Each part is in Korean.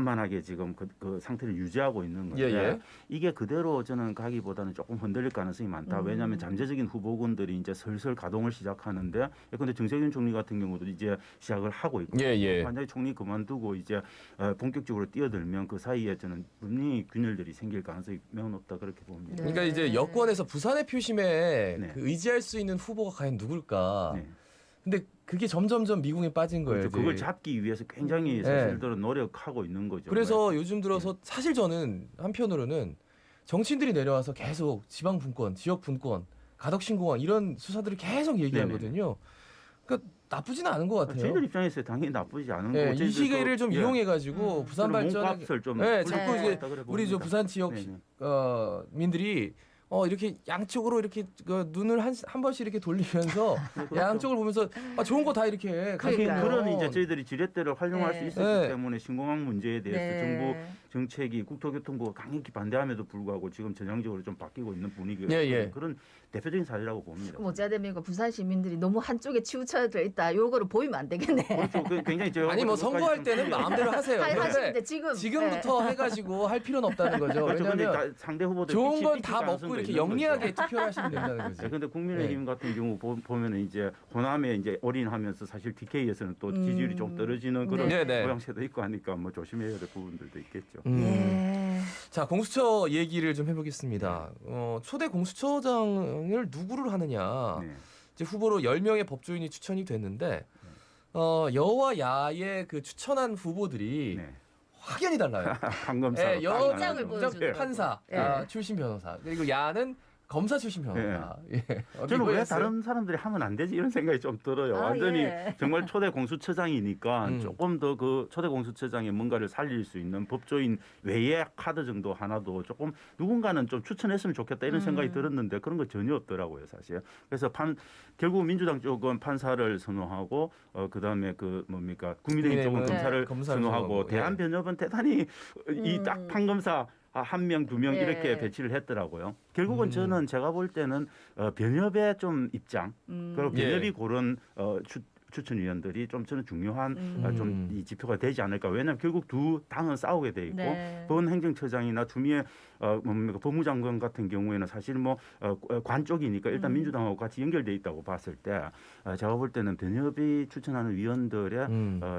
원만하게 지금 그 상태를 유지하고 있는 건데 예. 이게 그대로 저는 가기보다는 조금 흔들릴 가능성이 많다. 왜냐하면 잠재적인 후보군들이 이제 슬슬 가동을 시작하는데 예컨대 정세균 총리 같은 경우도 이제 시작을 하고 있고 만약에 총리 그만두고 이제 본격적으로 뛰어들면 그 사이에 저는 분명히 균열들이 생길 가능성이 매우 높다 그렇게 봅니다. 그러니까 이제 여권에서 부산의 표심에 네. 그 의지할 수 있는 후보가 과연 누굴까? 네. 근데 그게 점점점 미궁에 빠진 거예요. 그렇죠. 그걸 잡기 위해서 굉장히 사실들은 노력하고 있는 거죠. 그래서 요즘 들어서 사실 저는 한편으로는 정치인들이 내려와서 계속 지방 분권, 지역 분권, 가덕 신공항 이런 수사들을 계속 얘기하거든요. 그러니까 나쁘지는 않은 것 같아요. 저희들 입장에서 당연히 나쁘지 않은 거고 이 시기를 좀 이용해가지고 부산 발전에 몸값을 좀 자꾸 이제 우리 저 부산 지역 민들이 이렇게 양쪽으로 이렇게 눈을 한 번씩 이렇게 돌리면서 양쪽을 보면서 좋은 거 다 이렇게 그런 이제 저희들이 지렛대를 활용할 수 있었기 때문에 신공항 문제에 대해서 정부 정책이 국토교통부가 강력히 반대함에도 불구하고 지금 전향적으로 좀 바뀌고 있는 분위기가 그런 대표적인 사례라고 봅니다. 그럼 어찌되면 부산 시민들이 너무 한쪽에 치우쳐져 있다. 요거를 보이면 안 되겠네. 그렇죠. 굉장히 아니 뭐 선거할 때는 마음대로 하세요. 그런데 지금부터 해가지고 할 필요는 없다는 거죠. 그렇죠. 왜냐하면 상대 후보들 좋은 건 다 먹고 이렇게 영리하게 투표를 하시면 된다는 거죠. 그런데 국민의힘 같은 경우 보면은 이제 호남에 이제 올인하면서 사실 TK에서는 또 지지율이 좀 떨어지는 그런 모양새도 있고 하니까 뭐 조심해야 될 부분들도 있겠죠. 자, 공수처 얘기를 좀 해보겠습니다. 초대 공수처장을 누구를 하느냐. 이제 후보로 10명의 법조인이 추천이 됐는데 여와 야의 그 추천한 후보들이 확연히 달라요. 판검사, 여장을 보여주는 판사 출신 변호사 그리고 야는 검사 출신 변호사. 저는 왜 다른 사람들이 하면 안 되지 이런 생각이 좀 들어요. 완전히 정말 초대 공수처장이니까 조금 더 그 초대 공수처장의 뭔가를 살릴 수 있는 법조인 외의 카드 정도 하나도 조금 누군가는 좀 추천했으면 좋겠다 이런 생각이 들었는데 그런 거 전혀 없더라고요, 사실. 그래서 결국 민주당 쪽은 판사를 선호하고 그다음에 국민의힘 쪽은 검사를 선호하고 대한변협은 대단히 이 딱 판검사 한 명, 두 명 이렇게 배치를 했더라고요. 결국은 저는 제가 볼 때는 변협의 좀 입장 그리고 변협이 고른 추천위원들이 좀 저는 중요한 좀 이 지표가 되지 않을까. 왜냐하면 결국 두 당은 싸우게 돼 있고 본 행정처장이나 추미애 법무장관 같은 경우에는 사실 관 쪽이니까 일단 민주당하고 같이 연결돼 있다고 봤을 때 제가 볼 때는 변협이 추천하는 위원들의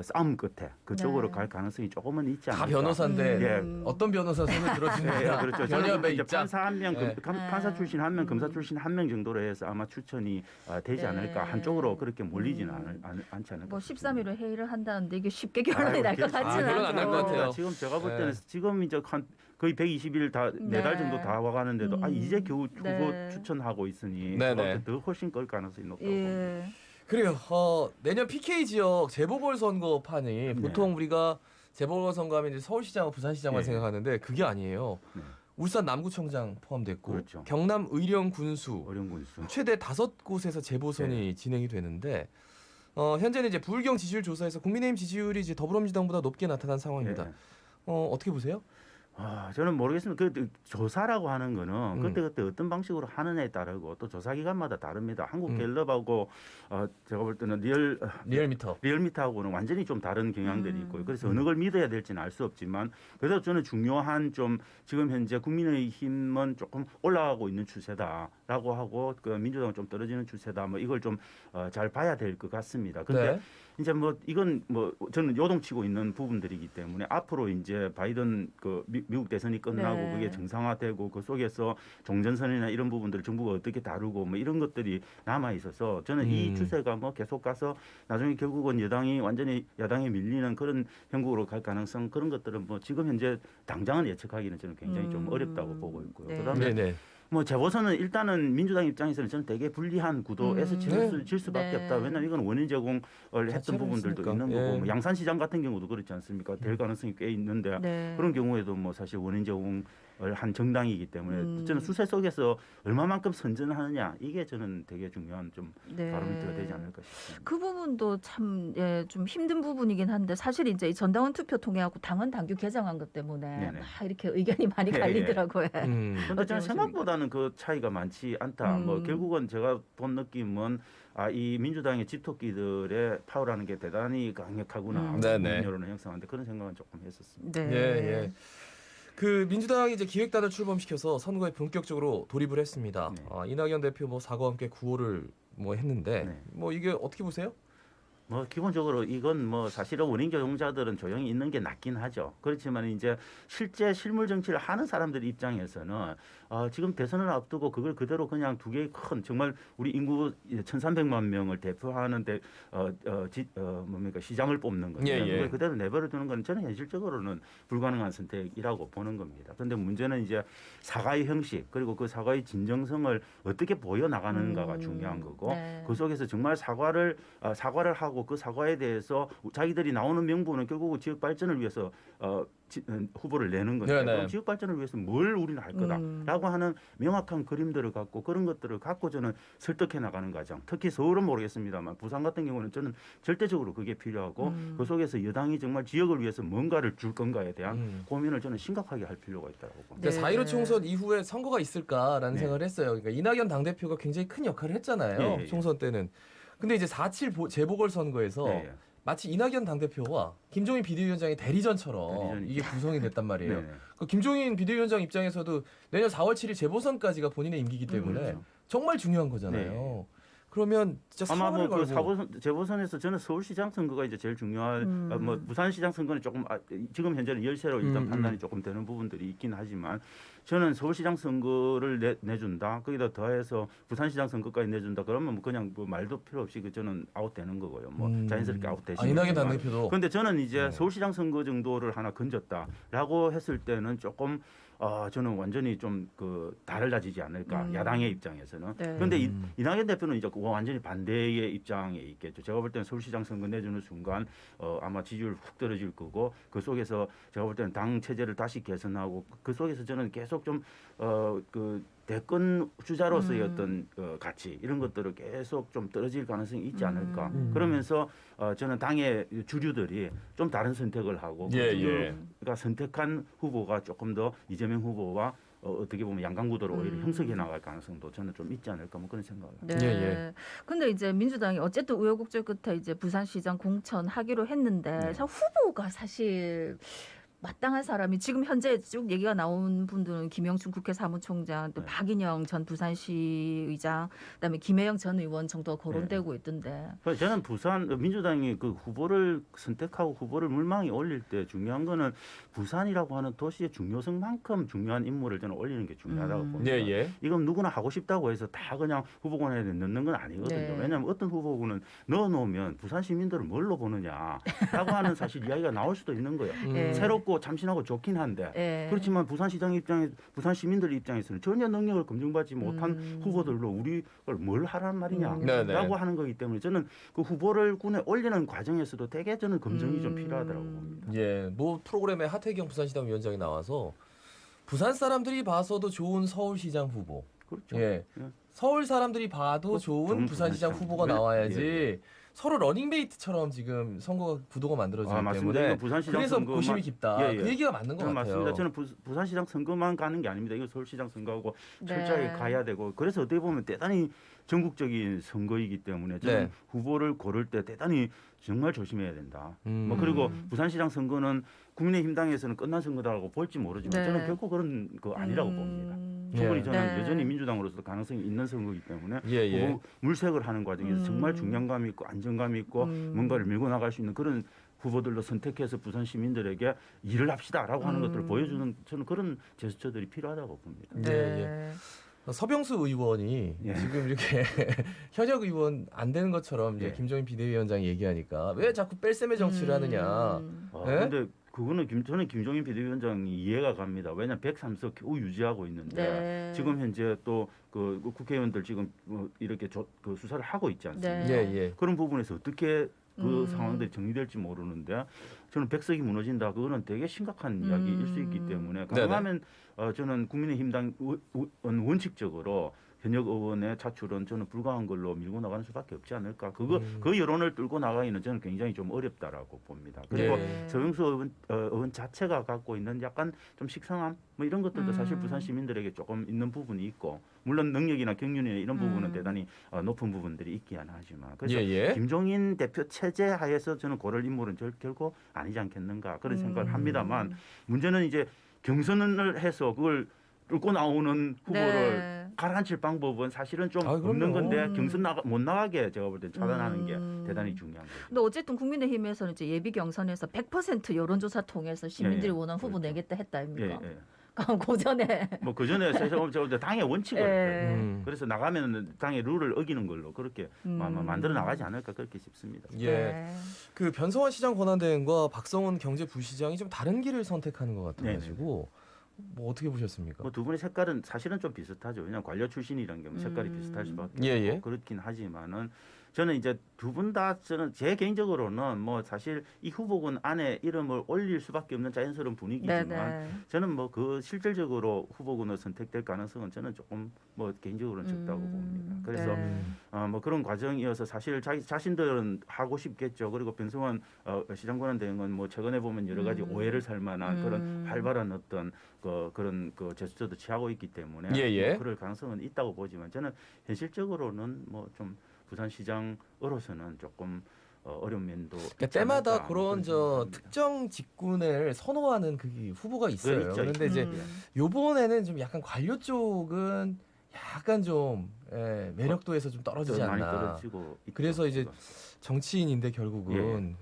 싸움 끝에 그쪽으로 갈 가능성이 조금은 있지 않을까. 다 변호사인데 어떤 변호사 손을 들어주느냐. 그렇죠. 변협의 입장. 판사 한 명, 판사 출신 한 명, 검사 출신 한 명 정도로 해서 아마 추천이 되지 않을까. 한쪽으로 그렇게 몰리지는 않지 않을까. 뭐 13일에 회의를 한다는데 이게 쉽게 결론이 날 것 같지는 결론 안 날 것 같아요. 지금 제가 볼 때는 지금 이제 거의 120일 다 4달 정도 다 와가는데도 이제 겨우 후보 추천하고 있으니 더 훨씬 끌 가능성이 높다고 봅니다. 그래요. 내년 PK 지역 재보궐선거판이 보통 우리가 재보궐선거하면 이제 서울시장과 부산시장만 생각하는데 그게 아니에요. 울산 남구청장 포함됐고 경남 의령군수 최대 5곳에서 재보선이 진행이 되는데 현재는 이제 부울경 지지율 조사에서 국민의힘 지지율이 이제 더불어민주당보다 높게 나타난 상황입니다. 어떻게 보세요? 저는 모르겠습니다. 그 조사라고 하는 거는 그때 어떤 방식으로 하느냐에 따르고 또 조사 기관마다 다릅니다. 한국갤럽하고 제가 볼 때는 리얼미터하고는 완전히 좀 다른 경향들이 있고요. 그래서 어느 걸 믿어야 될지는 알 수 없지만 그래서 저는 중요한 좀 지금 현재 국민의힘은 조금 올라가고 있는 추세다라고 하고 그 민주당은 좀 떨어지는 추세다. 뭐 이걸 좀 잘 봐야 될 것 같습니다. 근데 이제 이건 저는 요동치고 있는 부분들이기 때문에 앞으로 이제 바이든 미국 대선이 끝나고 그게 정상화되고 그 속에서 종전선이나 이런 부분들을 정부가 어떻게 다루고 뭐 이런 것들이 남아 있어서 저는 이 추세가 계속 가서 나중에 결국은 여당이 완전히 야당에 밀리는 그런 형국으로 갈 가능성 그런 것들은 지금 현재 당장은 예측하기는 저는 굉장히 좀 어렵다고 보고 있고요. 그다음에 재보선은 일단은 민주당 입장에서는 저는 되게 불리한 구도에서 질 수밖에 없다. 왜냐하면 이건 원인 제공을 했던 부분들도 했으니까. 있는 거고 양산시장 같은 경우도 그렇지 않습니까? 될 가능성이 꽤 있는데 그런 경우에도 사실 원인 제공을 한 정당이기 때문에 저는 수세 속에서 얼마만큼 선전하느냐 이게 저는 되게 중요한 좀 바로미터가 되지 않을까 싶습니다. 그 부분도 참 좀 힘든 부분이긴 한데 사실 이제 이 전당원 투표 통해하고 당원 당규 개정한 것 때문에 막 이렇게 의견이 많이 갈리더라고요. 그런데 저는 생각보다는 생각하는 그 차이가 많지 않다. 뭐 결국은 제가 본 느낌은 이 민주당의 집토끼들의 파워라는 게 대단히 강력하구나. 네네. 여론을 형성하는데 그런 생각은 조금 했었습니다. 네. 예, 예. 그 민주당이 이제 기획단을 출범시켜서 선거에 본격적으로 돌입을 했습니다. 네. 이낙연 대표 뭐 사과와 함께 구호를 뭐 했는데 네. 뭐 이게 어떻게 보세요? 뭐 기본적으로 이건 뭐 사실은 원인 조종자들은 조용히 있는 게 낫긴 하죠. 그렇지만 이제 실제 실물 정치를 하는 사람들 입장에서는 지금 대선을 앞두고 그걸 그대로 그냥 두 개의 큰 정말 우리 인구 1,300만 명을 대표하는 뭡니까 시장을 뽑는 건데 예, 예. 그걸 그대로 내버려 두는 건 저는 현실적으로는 불가능한 선택이라고 보는 겁니다. 그런데 문제는 이제 사과의 형식 그리고 그 사과의 진정성을 어떻게 보여 나가는가가 중요한 거고 네. 그 속에서 정말 사과를 하고 그 사과에 대해서 자기들이 나오는 명분은 결국 지역 발전을 위해서 후보를 내는 건데 네네. 그럼 지역 발전을 위해서 뭘 우리는 할 거다라고 하는 명확한 그림들을 갖고 그런 것들을 갖고 저는 설득해 나가는 과정. 특히 서울은 모르겠습니다만 부산 같은 경우는 저는 절대적으로 그게 필요하고 그 속에서 여당이 정말 지역을 위해서 뭔가를 줄 건가에 대한 고민을 저는 심각하게 할 필요가 있다고 봅니다. 그러니까 4.15 총선 이후에 선거가 있을까라는 네. 생각을 했어요. 그러니까 이낙연 당대표가 굉장히 큰 역할을 했잖아요. 예, 예. 총선 때는. 근데 이제 4.7 재보궐선거에서 예, 예. 마치 이낙연 당대표와 김종인 비대위원장의 대리전처럼 대리전이죠. 이게 구성이 됐단 말이에요. 네. 그 김종인 비대위원장 입장에서도 내년 4월 7일 재보선까지가 본인의 임기이기 때문에 그렇죠. 정말 중요한 거잖아요. 네. 그러면 진짜 아마 사활을 뭐그 걸고 재보선에서 저는 서울시장 선거가 이제 제일 중요한 뭐 부산시장 선거는 조금 지금 현재는 열세로 일단 판단이 조금 되는 부분들이 있긴 하지만 저는 서울시장 선거를 내준다 거기다 더해서 부산시장 선거까지 내준다 그러면 뭐 그냥 뭐 말도 필요 없이 저는 아웃되는 거고요. 뭐 자연스럽게 아웃되시는. 이낙연 당대표도. 그런데 저는 이제 네. 서울시장 선거 정도를 하나 건졌다라고 했을 때는 조금 저는 완전히 좀 달라지지 않을까 야당의 입장에서는. 네. 그런데 이낙연 대표는 이제 완전히 반대의 입장에 있겠죠. 제가 볼 때는 서울시장 선거 내주는 순간 아마 지지율 훅 떨어질 거고 그 속에서 제가 볼 때는 당 체제를 다시 개선하고 그 속에서 저는 계속 좀 대권 주자로서의 어떤 가치 이런 것들을 계속 좀 떨어질 가능성이 있지 않을까. 그러면서 저는 당의 주류들이 좀 다른 선택을 하고 예, 그 예. 그러니까 선택한 후보가 조금 더 이재명 후보와 어떻게 보면 양강구도로 오히려 형성해 나갈 가능성도 저는 좀 있지 않을까 뭐 그런 생각을 합니다. 네. 예, 예. 근데 이제 민주당이 어쨌든 우여곡절 끝에 이제 부산시장 공천하기로 했는데 네. 후보가 사실 마땅한 사람이 지금 현재 쭉 얘기가 나온 분들은 김영춘 국회 사무총장 또 네. 박인영 전 부산시의장 그다음에 김혜영 전 의원 정도가 거론되고 있던데. 그래서 저는 부산 민주당이 그 후보를 선택하고 후보를 물망에 올릴 때 중요한 거는 부산이라고 하는 도시의 중요성만큼 중요한 인물을 저는 올리는 게 중요하다고 봅니다. 예, 예. 이건 누구나 하고 싶다고 해서 다 그냥 후보군에 넣는 건 아니거든요. 네. 왜냐하면 어떤 후보군은 넣어놓으면 부산 시민들을 뭘로 보느냐라고 하는 사실 이야기가 나올 수도 있는 거예요. 네. 새롭고 참신하고 좋긴 한데 네. 그렇지만 부산시장 입장에 부산 시민들 입장에서는 전혀 능력을 검증받지 못한 후보들로 우리를 뭘 하란 말이냐라고 네네. 하는 거기 때문에 저는 그 후보를 군에 올리는 과정에서도 되게 저는 검증이 좀 필요하다고 봅니다. 예, 뭐 프로그램에 하태경 부산시당 위원장이 나와서 부산 사람들이 봐서도 좋은 서울시장 후보. 그렇죠. 예. 예. 서울 사람들이 봐도 좋은 좋은 부산시장 부산시장. 후보가 네. 나와야지 예, 서로 러닝메이트처럼 지금 선거 구도가 만들어지기 맞습니다. 때문에 이거 부산시장 그래서 선거만- 고심이 깊다. 예, 예. 그 얘기가 맞는 것 저는 같아요. 맞습니다. 저는 부산시장 선거만 가는 게 아닙니다. 이거 서울시장 선거하고 철저하게 네. 가야 되고 그래서 어떻게 보면 대단히 전국적인 선거이기 때문에 저는 네. 후보를 고를 때 대단히 정말 조심해야 된다. 뭐 음. 그리고 부산시장 선거는 국민의힘 당에서는 끝난 선거다라고 볼지 모르지만 네. 저는 결코 그런 거 아니라고 봅니다. 충분히 예. 저는 네. 여전히 민주당으로서도 가능성이 있는 선거이기 때문에 예, 예. 후보 물색을 하는 과정에서 정말 중량감 있고 안정감 있고 뭔가를 밀고 나갈 수 있는 그런 후보들로 선택해서 부산 시민들에게 일을 합시다라고 하는 것들을 보여주는 저는 그런 제스처들이 필요하다고 봅니다. 네. 예, 서병수 의원이 예. 지금 이렇게 현역 의원 안 되는 것처럼 이제 예. 김종인 비대위원장이 얘기하니까 왜 자꾸 뺄셈의 정치를 하느냐. 예? 근데 그거는 저는 김종인 비대위원장이 이해가 갑니다. 왜냐하면 103석 겨우 유지하고 있는데 네. 지금 현재 또 그 국회의원들 지금 이렇게 그 수사를 하고 있지 않습니까? 네. 예, 예. 그런 부분에서 어떻게 그 상황들이 정리될지 모르는데 저는 백석이 무너진다. 그거는 되게 심각한 이야기일 수 있기 때문에 가능하면 저는 국민의힘 당 원칙적으로 현역 의원의 차출은 저는 불가한 걸로 밀고 나가는 수밖에 없지 않을까. 그 여론을 뚫고 나가기는 저는 굉장히 좀 어렵다라고 봅니다. 그리고 서영수 의원 자체가 갖고 있는 약간 좀 식상함 뭐 이런 것들도 사실 부산 시민들에게 조금 있는 부분이 있고 물론 능력이나 경륜이나 이런 부분은 대단히 높은 부분들이 있긴 하지만 그래서 김종인 대표 체제 하에서 저는 고를 인물은 결코 아니지 않겠는가 그런 생각을 합니다만 문제는 이제 경선을 해서 그걸 뚫고 나오는 후보를 가라앉힐 방법은 사실은 좀 없는 건데 경선 못 나가게 제가 볼 때 차단하는 게 대단히 중요한 거죠. 근데 어쨌든 국민의힘에서는 이제 예비 경선에서 100% 여론조사 통해서 시민들이 원하는 후보 내겠다 했다 아닙니까? 그 전에 그 전에 저 당의 원칙을 그래서 나가면 당의 룰을 어기는 걸로 그렇게 만들어 나가지 않을까 그렇게 싶습니다. 그 변성환 시장 권한대행과 박성훈 경제부시장이 좀 다른 길을 선택하는 것 같아가지고 뭐 어떻게 보셨습니까? 두 분의 색깔은 사실은 좀 비슷하죠. 왜냐하면 관료 출신이라는 게 색깔이 비슷할 수밖에 없고 그렇긴 하지만은 저는 이제 두 분 다 저는 제 개인적으로는 뭐 사실 이 후보군 안에 이름을 올릴 수밖에 없는 자연스러운 분위기지만 저는 뭐 그 실질적으로 후보군을 선택될 가능성은 저는 조금 뭐 개인적으로는 적다고 봅니다. 그래서 뭐 그런 과정이어서 사실 자신들은 하고 싶겠죠. 그리고 변성환 시장권한 대행은 뭐 최근에 보면 여러 가지 오해를 살 만한 그런 활발한 어떤 그런 제스처도 취하고 있기 때문에 뭐 그럴 가능성은 있다고 보지만 저는 현실적으로는 뭐 좀 부산시장으로서는 조금 어려운 면도 때마다 그런 특정 직군을 선호하는 그 후보가 있어요. 그런데 이제 요번에는 좀 약간 관료 쪽은 약간 좀 매력도에서 좀 떨어지지 않나. 많이 떨어지고 그래서 이제 정치인인데 결국은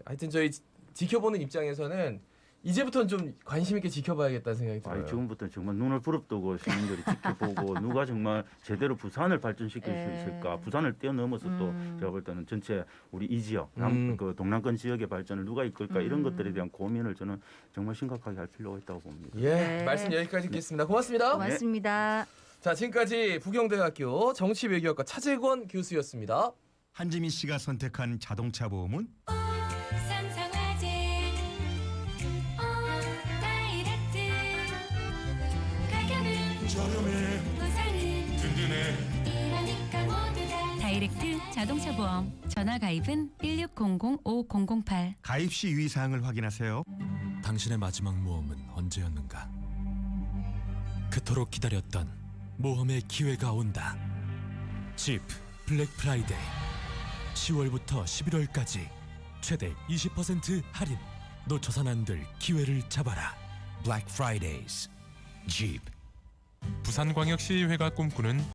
하여튼 저희 지켜보는 입장에서는 이제부터는 좀 관심 있게 지켜봐야겠다는 생각이 들어요. 지금부터 정말 눈을 부릅뜨고 시민들이 지켜보고 누가 정말 제대로 부산을 발전시킬 수 있을까. 부산을 뛰어넘어서 또 제가 볼 때는 전체 우리 이 지역, 그 동남권 지역의 발전을 누가 이끌까 이런 것들에 대한 고민을 저는 정말 심각하게 할 필요가 있다고 봅니다. 말씀 여기까지 듣겠습니다. 고맙습니다. 고맙습니다. 자, 지금까지 부경대학교 정치외교학과 차재권 교수였습니다. 한지민 씨가 선택한 자동차 보험은 다이렉트 자동차 보험. 전화 가입은 1600-5008. 가입 시 유의사항을 확인하세요. 당신의 마지막 모험은 언제였는가? 그토록 기다렸던 모험의 기회가 온다. 집 블랙 프라이데이 10월부터 11월까지 최대 20% 할인. 놓쳐선 안 될 기회를 잡아라. 블랙 프라이데이즈 집. 부산광역시의회가 꿈꾸는